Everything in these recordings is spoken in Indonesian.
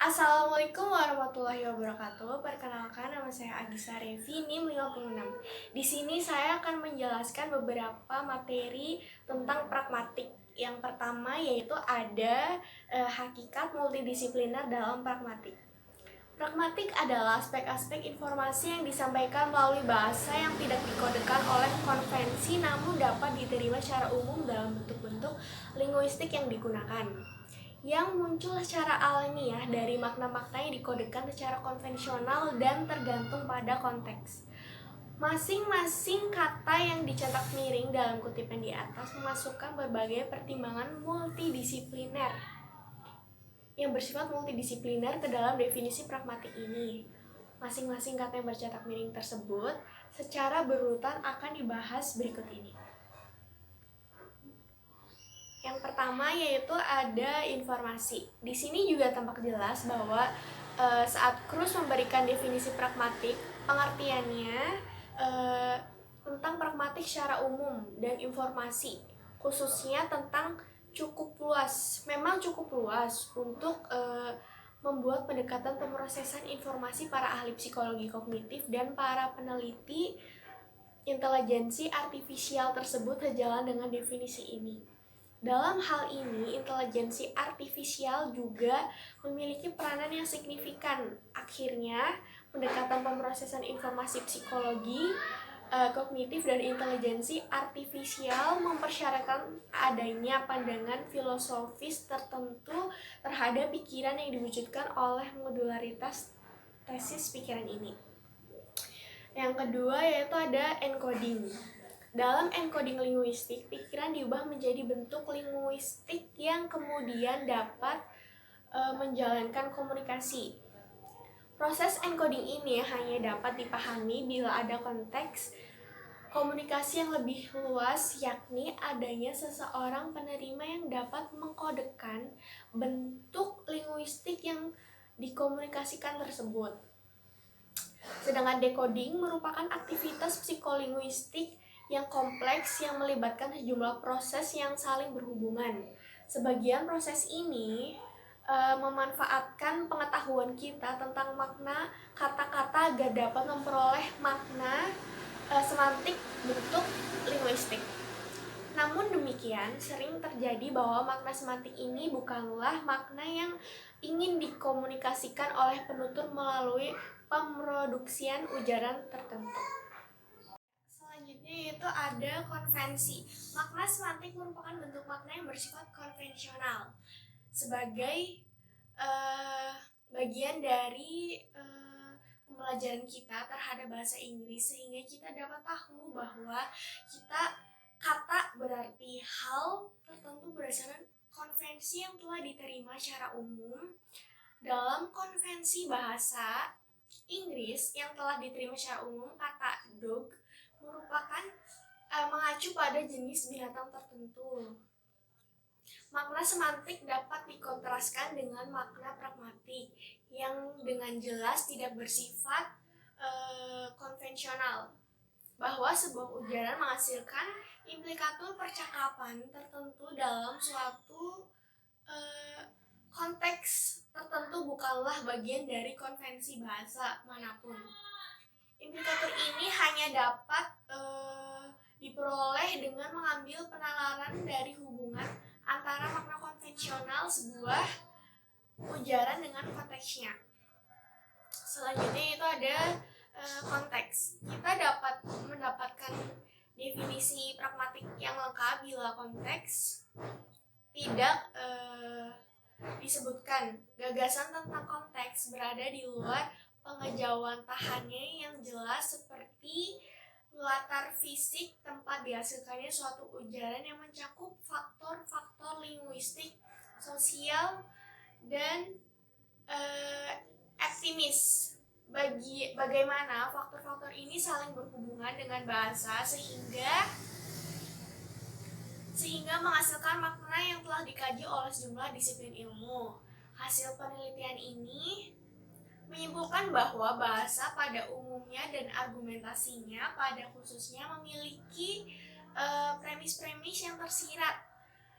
Assalamualaikum warahmatullahi wabarakatuh. Perkenalkan, nama saya Agisa Revi, NIM 56. Di sini saya akan menjelaskan beberapa materi tentang pragmatik. Yang pertama yaitu ada hakikat multidisipliner dalam pragmatik. Pragmatik adalah aspek-aspek informasi yang disampaikan melalui bahasa yang tidak dikodekan oleh konvensi namun dapat diterima secara umum dalam bentuk-bentuk linguistik yang digunakan, yang muncul secara alamiah dari makna-makna yang dikodekan secara konvensional dan tergantung pada konteks. Masing-masing kata yang dicetak miring dalam kutipan di atas memasukkan berbagai pertimbangan multidisipliner yang bersifat multidisipliner ke dalam definisi pragmatik ini. Masing-masing kata yang bercetak miring tersebut secara berurutan akan dibahas berikut ini. Yang pertama yaitu ada informasi. Di sini juga tampak jelas bahwa saat Cruz memberikan definisi pragmatik, pengertiannya tentang pragmatik secara umum dan informasi, khususnya tentang cukup luas. Memang cukup luas untuk membuat pendekatan pemrosesan informasi para ahli psikologi kognitif dan para peneliti intelijensi artifisial tersebut sejalan dengan definisi ini. Dalam hal ini, intelijensi artifisial juga memiliki peranan yang signifikan. Akhirnya, pendekatan pemrosesan informasi psikologi, kognitif, dan intelijensi artifisial mempersyaratkan adanya pandangan filosofis tertentu terhadap pikiran yang diwujudkan oleh modularitas tesis pikiran ini. Yang kedua yaitu ada encoding. Dalam encoding linguistik, pikiran diubah menjadi bentuk linguistik yang kemudian dapat menjalankan komunikasi. Proses encoding ini hanya dapat dipahami bila ada konteks komunikasi yang lebih luas, yakni adanya seseorang penerima yang dapat mengkodekan bentuk linguistik yang dikomunikasikan tersebut. Sedangkan decoding merupakan aktivitas psikolinguistik yang kompleks yang melibatkan sejumlah proses yang saling berhubungan. Sebagian proses ini memanfaatkan pengetahuan kita tentang makna kata-kata agar dapat memperoleh makna semantik bentuk linguistik. Namun demikian, sering terjadi bahwa makna semantik ini bukanlah makna yang ingin dikomunikasikan oleh penutur melalui pemroduksian ujaran tertentu. Selanjutnya yaitu ada konvensi. Makna semantik merupakan bentuk makna yang bersifat konvensional sebagai bagian dari pembelajaran kita terhadap bahasa Inggris, sehingga kita dapat tahu bahwa kata berarti hal tertentu berdasarkan konvensi yang telah diterima secara umum. Dalam konvensi bahasa Inggris yang telah diterima secara umum, kata dog merupakan mengacu pada jenis binatang tertentu. Makna semantik dapat dikontraskan dengan makna pragmatik yang dengan jelas tidak bersifat konvensional, bahwa sebuah ujaran menghasilkan implikatur percakapan tertentu dalam suatu konteks tertentu bukanlah bagian dari konvensi bahasa manapun. Implikatur ini hanya dapat diperoleh dengan mengambil penalaran dari hubungan antara makna konvensional sebuah ujaran dengan konteksnya. Selanjutnya itu ada konteks. Kita dapat mendapatkan definisi pragmatik yang lengkap bila konteks tidak disebutkan. Gagasan tentang konteks berada di luar pengejauhan tahannya yang jelas, seperti latar fisik tempat dihasilkannya suatu ujaran yang mencakup faktor-faktor linguistik, sosial, dan eptimis. Bagaimana faktor-faktor ini saling berhubungan dengan bahasa sehingga menghasilkan makna yang telah dikaji oleh sejumlah disiplin ilmu. Hasil penelitian ini menyimpulkan bahwa bahasa pada umumnya dan argumentasinya pada khususnya memiliki premis-premis yang tersirat.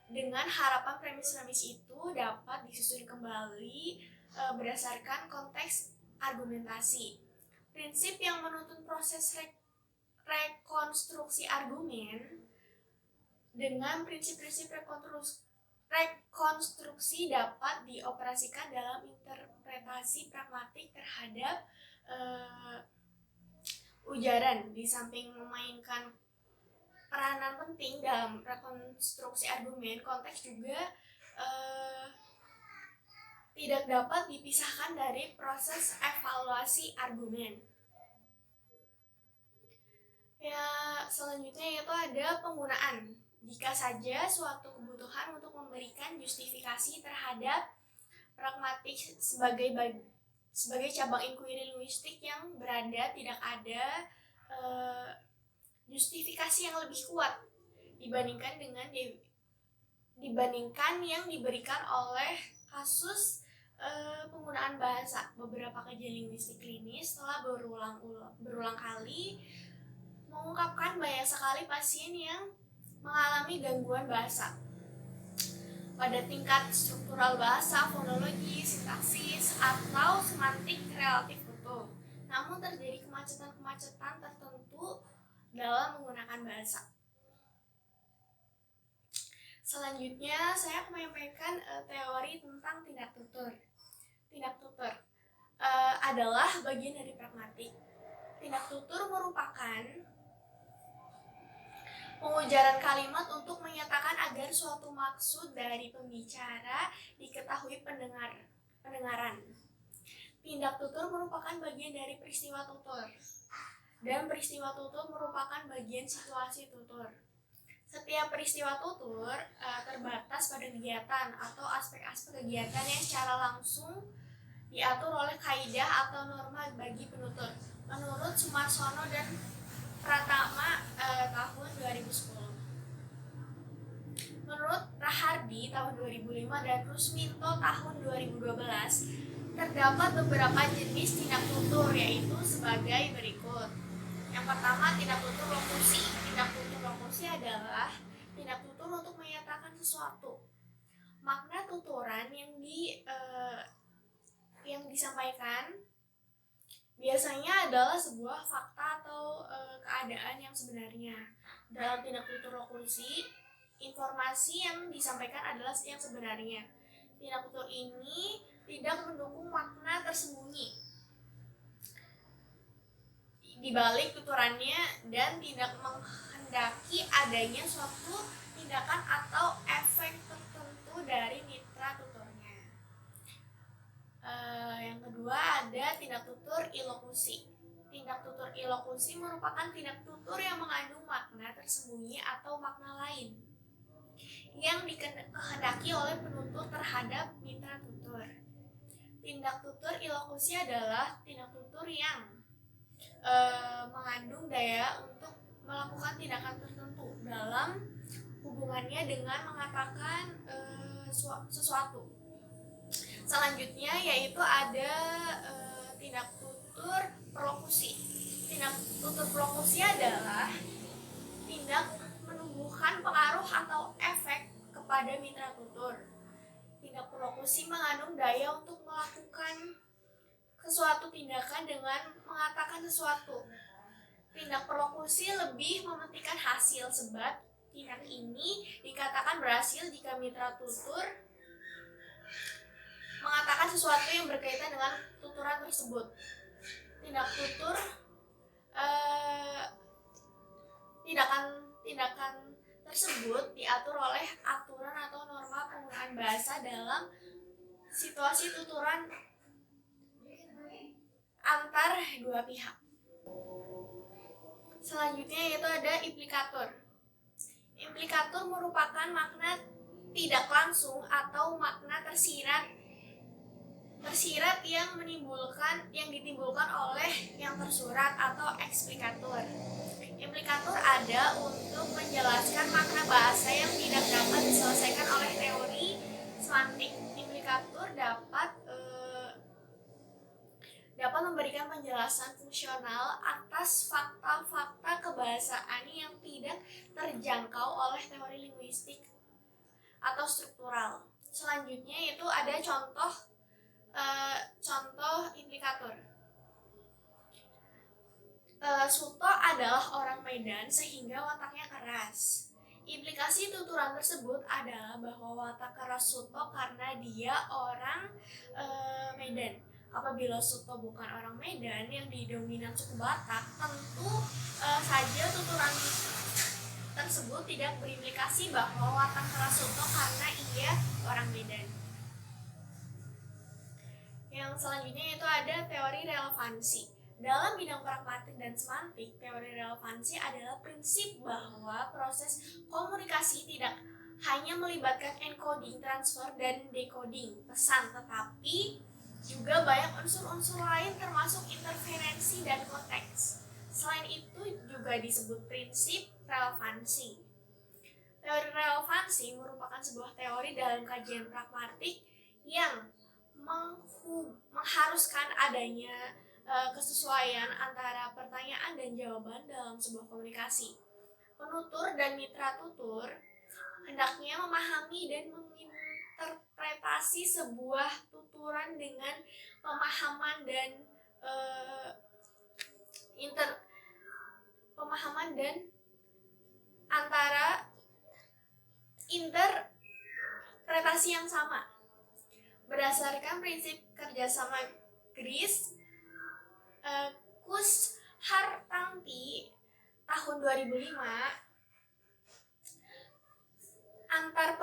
Dengan harapan premis-premis itu dapat disusun kembali berdasarkan konteks argumentasi. Prinsip yang menuntun proses rekonstruksi argumen dengan prinsip-prinsip rekonstruksi dapat dioperasikan dalam interpretasi pragmatik terhadap ujaran. Di samping memainkan peranan penting dalam rekonstruksi argumen, konteks juga tidak dapat dipisahkan dari proses evaluasi argumen. Ya, selanjutnya yaitu ada penggunaan. Jika saja suatu kebutuhan untuk memberikan justifikasi terhadap pragmatik sebagai cabang inquiry linguistik yang berada, tidak ada justifikasi yang lebih kuat dibandingkan yang diberikan oleh kasus penggunaan bahasa. Beberapa kajian linguistik klinis telah berulang kali mengungkapkan banyak sekali pasien yang mengalami gangguan bahasa pada tingkat struktural bahasa, fonologi, sintaksis, atau semantik relatif utuh. Namun terjadi kemacetan tertentu dalam menggunakan bahasa. Selanjutnya saya akan menyampaikan teori tentang tindak tutur. Tindak tutur adalah bagian dari pragmatik. Tindak tutur merupakan pengujaran kalimat untuk menyatakan agar suatu maksud dari pembicara diketahui pendengaran. Tindak tutur merupakan bagian dari peristiwa tutur, dan peristiwa tutur merupakan bagian situasi tutur. Setiap peristiwa tutur terbatas pada kegiatan atau aspek-aspek kegiatan yang secara langsung diatur oleh kaidah atau norma bagi penutur. Menurut Sumarsono dan Pratama tahun 2010. Menurut Rahardi tahun 2005 dan Rusminto tahun 2012, terdapat beberapa jenis tindak tutur, yaitu sebagai berikut. Yang pertama, tindak tutur lokusi. Tindak tutur lokusi adalah tindak tutur untuk menyatakan sesuatu. Makna tuturan yang disampaikan biasanya adalah sebuah fakta atau keadaan yang sebenarnya. Dalam tindak tutur lokusi, informasi yang disampaikan adalah yang sebenarnya. Tindak tutur ini tidak mendukung makna tersembunyi di balik tuturannya dan tidak menghendaki adanya suatu tindakan atau efek tertentu dari mitra tuturnya. Yang kedua ada tindak tutur ilokusi. Tindak tutur ilokusi merupakan tindak tutur yang mengandung makna tersembunyi atau makna lain yang dikehendaki oleh penutur terhadap mitra tutur. Tindak tutur ilokusi adalah tindak tutur yang mengandung daya untuk melakukan tindakan tertentu dalam hubungannya dengan mengatakan sesuatu. Selanjutnya yaitu ada tindak tutur perlokusi. Tindak tutur perlokusi adalah tindak menumbuhkan pengaruh atau efek kepada mitra tutur. Tindak perlokusi mengandung daya untuk melakukan sesuatu tindakan dengan mengatakan sesuatu. Tindak perlokusi lebih mementingkan hasil, sebab tindak ini dikatakan berhasil jika mitra tutur mengatakan sesuatu yang berkaitan dengan tuturan tersebut. Tindak tutur tindakan tersebut diatur oleh aturan atau norma penggunaan bahasa dalam situasi tuturan antar dua pihak. Selanjutnya yaitu ada implikatur. Implikatur merupakan makna tidak langsung atau makna tersirat yang ditimbulkan oleh yang tersurat atau eksplikatur. Implikatur ada untuk menjelaskan makna bahasa yang tidak dapat diselesaikan oleh teori semantik. Implikatur dapat memberikan penjelasan fungsional atas fakta-fakta kebahasaan yang tidak terjangkau oleh teori linguistik atau struktural. Selanjutnya yaitu ada contoh Contoh implikator. Suto adalah orang Medan sehingga wataknya keras. Implikasi tuturan tersebut adalah bahwa watak keras Suto karena dia orang Medan. Apabila Suto bukan orang Medan yang didominan suku Batak, tentu saja tuturan tersebut tidak berimplikasi bahwa watak keras Suto karena ia orang Medan. Yang selanjutnya itu ada teori relevansi. Dalam bidang pragmatik dan semantik, teori relevansi adalah prinsip bahwa proses komunikasi tidak hanya melibatkan encoding, transfer, dan decoding pesan, tetapi juga banyak unsur-unsur lain termasuk interferensi dan konteks. Selain itu juga disebut prinsip relevansi. Teori relevansi merupakan sebuah teori dalam kajian pragmatik yang mengharuskan adanya kesesuaian antara pertanyaan dan jawaban dalam sebuah komunikasi. Penutur dan mitra tutur hendaknya memahami dan menginterpretasi sebuah tuturan dengan pemahaman dan antara interpretasi yang sama. Berdasarkan prinsip kerjasama GRIS, Kus Hartanti tahun 2005, antar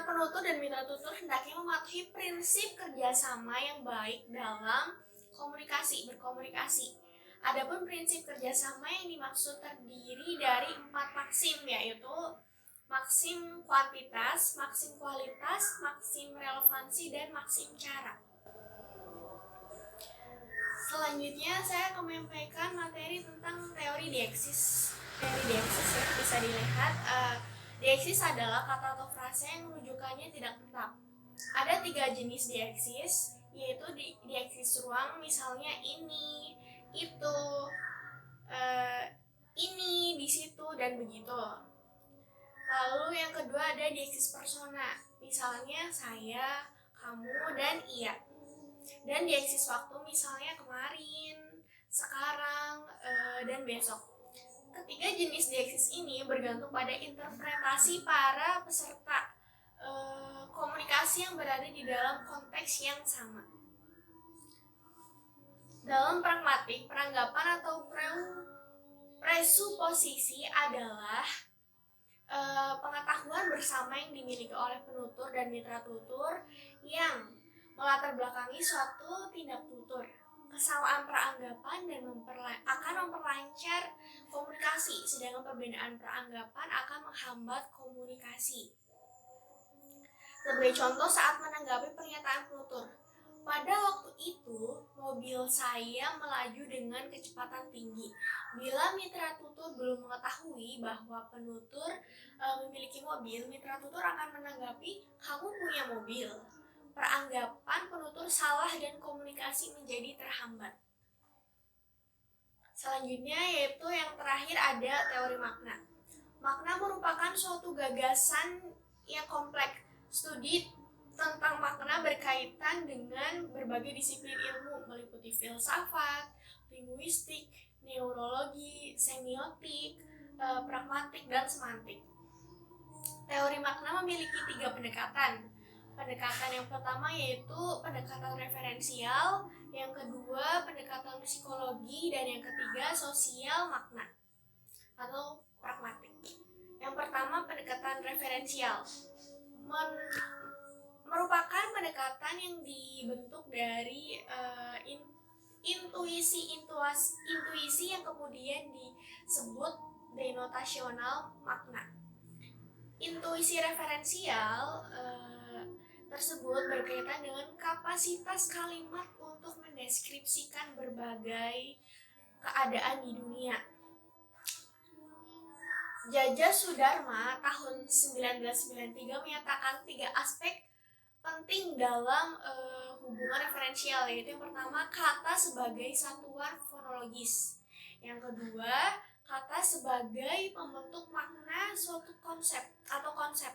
penutur dan mitra tutur hendaknya mematuhi prinsip kerjasama yang baik dalam berkomunikasi. Adapun prinsip kerjasama yang dimaksud terdiri dari 4 maksim, yaitu maksim kuantitas, maksim kualitas, maksim relevansi, dan maksim cara. Selanjutnya saya akan menyampaikan materi tentang teori dieksis. Teori dieksis ya, bisa dilihat. Dieksis adalah kata atau frase yang rujukannya tidak tetap. Ada 3 jenis dieksis, yaitu dieksis ruang, misalnya ini, itu, ini, di situ, dan begitu. Lalu yang kedua ada dieksis persona, misalnya saya, kamu, dan ia. Dan dieksis waktu, misalnya kemarin, sekarang, dan besok. Ketiga jenis dieksis ini bergantung pada interpretasi para peserta komunikasi yang berada di dalam konteks yang sama. Dalam pragmatik, peranggapan atau presuposisi adalah pengetahuan bersama yang dimiliki oleh penutur dan mitra tutur yang melatar belakangi suatu tindak tutur. Kesamaan peranggapan dan akan memperlancar komunikasi, sedangkan perbedaan peranggapan akan menghambat komunikasi. Sebagai contoh saat menanggapi pernyataan penutur, pada waktu itu mobil saya melaju dengan kecepatan tinggi. Bila mitra tutur belum mengetahui bahwa penutur memiliki mobil, mitra tutur akan menanggapi, kamu punya mobil. Peranggapan penutur salah dan komunikasi menjadi terhambat. Selanjutnya yaitu yang terakhir ada teori makna. Makna merupakan suatu gagasan yang kompleks. Studi tentang makna berkaitan dengan berbagai disiplin ilmu, meliputi filsafat, linguistik, neurologi, semiotik, pragmatik, dan semantik. Teori makna memiliki 3 pendekatan. Pendekatan yang pertama yaitu pendekatan referensial, yang kedua pendekatan psikologi, dan yang ketiga sosial makna atau pragmatik. Yang pertama pendekatan referensial merupakan pendekatan yang dibentuk dari intuisi yang kemudian disebut denotasional makna. Intuisi referensial tersebut berkaitan dengan kapasitas kalimat untuk mendeskripsikan berbagai keadaan di dunia. Jaja Sudarma tahun 1993 menyatakan 3 aspek penting dalam hubungan referensial, yaitu yang pertama kata sebagai satuan fonologis, yang kedua kata sebagai pembentuk makna suatu konsep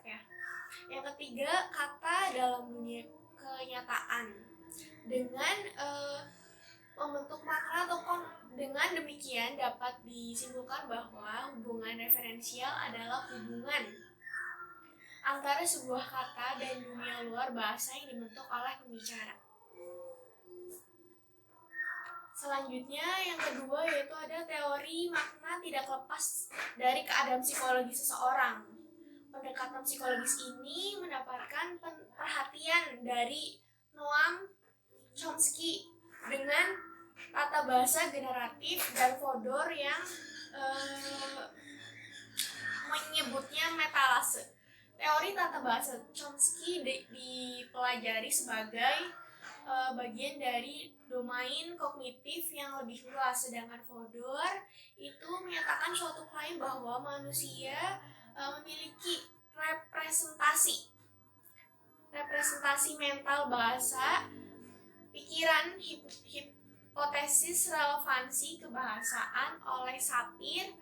ya, yang ketiga kata dalam dunia kenyataan dengan membentuk makna dengan demikian dapat disimpulkan bahwa hubungan referensial adalah hubungan antara sebuah kata dan dunia luar bahasa yang dibentuk oleh pembicara. Selanjutnya yang kedua yaitu ada teori makna tidak lepas dari keadaan psikologis seseorang. Pendekatan psikologis ini mendapatkan perhatian dari Noam Chomsky dengan tata bahasa generatif dan Fodor yang menyebutnya metalase. Teori tata bahasa Chomsky dipelajari sebagai bagian dari domain kognitif yang lebih luas, sedangkan Fodor itu menyatakan suatu klaim bahwa manusia memiliki representasi mental bahasa, pikiran, hipotesis relevansi kebahasaan oleh Sapir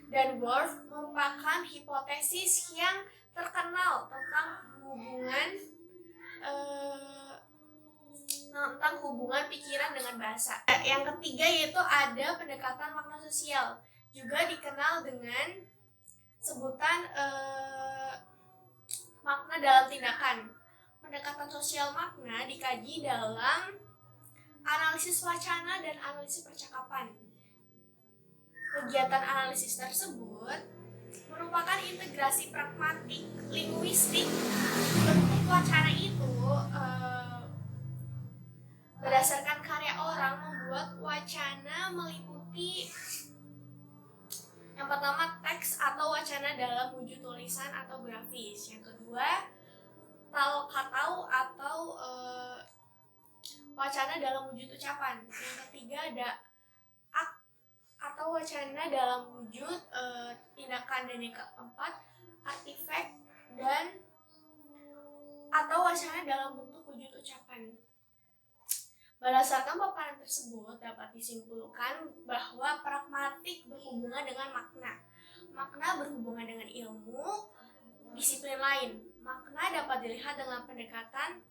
dan Wolf merupakan hipotesis yang terkenal tentang hubungan pikiran dengan bahasa. Yang ketiga yaitu ada pendekatan makna sosial, juga dikenal dengan sebutan makna dalam tindakan. Pendekatan sosial makna dikaji dalam analisis wacana dan analisis percakapan. Kegiatan analisis tersebut merupakan integrasi pragmatik linguistik. Bentuk wacana itu berdasarkan karya orang membuat wacana meliputi yang pertama teks atau wacana dalam wujud tulisan atau grafis. Yang kedua katau atau wacana dalam wujud ucapan. Yang ketiga ada atau wacana dalam wujud tindakan, dan yang keempat artifak dan atau wacana dalam bentuk wujud ucapan. Berdasarkan paparan tersebut dapat disimpulkan bahwa pragmatik berhubungan dengan makna. Makna berhubungan dengan ilmu disiplin lain. Makna dapat dilihat dengan pendekatan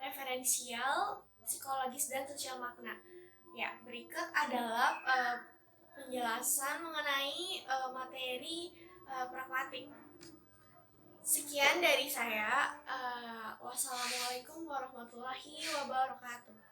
referensial, psikologis, dan sosial makna. Ya, berikut adalah penjelasan mengenai materi pragmatik. Sekian dari saya. Wassalamualaikum warahmatullahi wabarakatuh.